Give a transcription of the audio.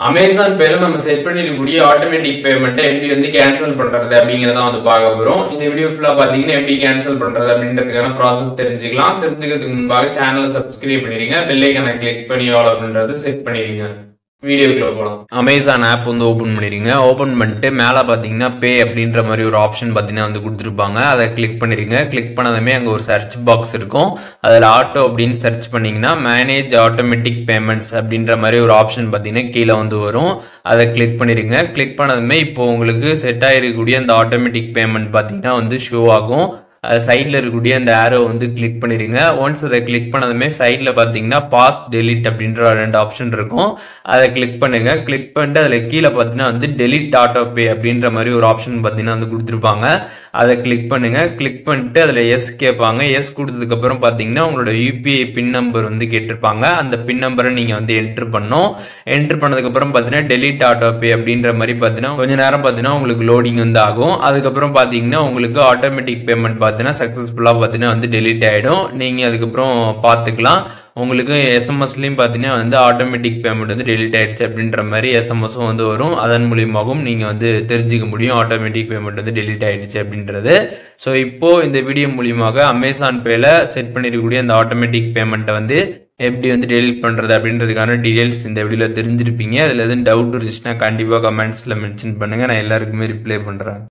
Amazon Pay நம்ம set பண்ணிருக்கக்கூடிய automatic பேமெண்ட்டை எப்படி வந்து கேன்சல் பண்றது அப்படிங்கறத வந்து பார்க்க போறோம். இந்த வீடியோ ஃபுல்லா பாத்தீங்கன்னா எப்படி கேன்சல் பண்றது அப்படின்றதுக்கான ப்ராசஸ் தெரிஞ்சுக்கலாம். தெரிஞ்சுக்கிறதுக்கு முன்பாக சேனலை சப்ஸ்கிரைப் பண்ணிருங்க. பெல் ஐகானை கிளிக் பண்ணி ஆல் அப்படின்றது செட் பண்ணிருங்க. வீடியோக்குள்ள போலாம். Amazon ஆப் வந்து ஓபன் பண்ணிருங்க. ஓபன் பண்ணிட்டு மேல பாத்தீங்கன்னா பே அப்படின்ற மாதிரி ஒரு ஆப்ஷன் பாத்தீங்கன்னா வந்து கொடுத்துருப்பாங்க. அதை கிளிக் பண்ணிருங்க. கிளிக் பண்ணதுமே அங்க ஒரு சர்ச் பாக்ஸ் இருக்கும். அதுல ஆட்டோ அப்படின்னு சர்ச் பண்ணீங்கன்னா மேனேஜ் ஆட்டோமேட்டிக் பேமெண்ட்ஸ் அப்படின்ற மாதிரி ஒரு ஆப்ஷன் பாத்தீங்கன்னா கீழே வந்து வரும். அதை கிளிக் பண்ணிருங்க. கிளிக் பண்ணதுமே இப்போ உங்களுக்கு செட் ஆயிருக்கக்கூடிய அந்த ஆட்டோமேட்டிக் பேமெண்ட் பாத்தீங்கன்னா வந்து ஷோ ஆகும். சைடில் இருக்கக்கூடிய அந்த ஆரோ வந்து கிளிக் பண்ணிடுங்க. ஒன்ஸ் அதை கிளிக் பண்ணதுமே சைடில் பார்த்தீங்கன்னா பாஸ் டெலிட் அப்படின்ற ரெண்டு ஆப்ஷன் இருக்கும். அதை கிளிக் பண்ணுங்க. கிளிக் பண்ணிட்டு அதில் கீழே பார்த்தீங்கன்னா வந்து டெலிட் ஆட்டோ பே அப்படின்ற மாதிரி ஒரு ஆப்ஷன் பார்த்தீங்கன்னா வந்து கொடுத்துருப்பாங்க. அதை கிளிக் பண்ணுங்க. கிளிக் பண்ணிட்டு அதில் எஸ் கேட்பாங்க. எஸ் கொடுத்ததுக்கப்புறம் பார்த்தீங்கன்னா உங்களோட யூபிஐ பின் நம்பர் வந்து கேட்டிருப்பாங்க. அந்த பின் நம்பரை நீங்கள் வந்து என்ட்ரு பண்ணணும். என்ட்ரு பண்ணதுக்கப்புறம் பார்த்தீங்கன்னா டெலிட் ஆட்டோ பே அப்படின்ற மாதிரி பார்த்தீங்கன்னா கொஞ்ச நேரம் பார்த்தீங்கன்னா உங்களுக்கு லோடிங் வந்து ஆகும். அதுக்கப்புறம் பார்த்தீங்கன்னா உங்களுக்கு ஆட்டோமேட்டிக் பேமெண்ட் பார்த்தீங்கன்னா சக்ஸஸ்ஃபுல்லாக பார்த்தீங்கன்னா வந்து டெலிட் ஆகிடும். நீங்கள் அதுக்கப்புறம் பார்த்துக்கலாம். உங்களுக்கு எஸ்எம்எஸ்லையும் பார்த்தீங்கன்னா வந்து ஆட்டோமேட்டிக் பேமெண்ட் வந்து டெலிட் ஆயிடுச்சு அப்படின்ற மாதிரி எஸ்எம்எஸும் வந்து வரும். அதன் மூலியமாகவும் நீங்கள் வந்து தெரிஞ்சுக்க முடியும் ஆட்டோமேட்டிக் பேமெண்ட் வந்து டெலிட் ஆயிடுச்சு அப்படின்றது. ஸோ இப்போ இந்த வீடியோ மூலியமாக அமேசான் பேல செட் பண்ணிருக்கக்கூடிய அந்த ஆட்டோமேட்டிக் பேமெண்ட்டை வந்து எப்படி வந்து டெலிட் பண்ணுறது அப்படின்றதுக்கான டீடைல்ஸ் இந்த வீடியோவில் தெரிஞ்சிருப்பீங்க. அதில் எதுவும் டவுட் இருந்துச்சுன்னா கண்டிப்பாக கமெண்ட்ஸில் மென்ஷன் பண்ணுங்கள். நான் எல்லாருக்குமே ரிப்ளை பண்ணுறேன்.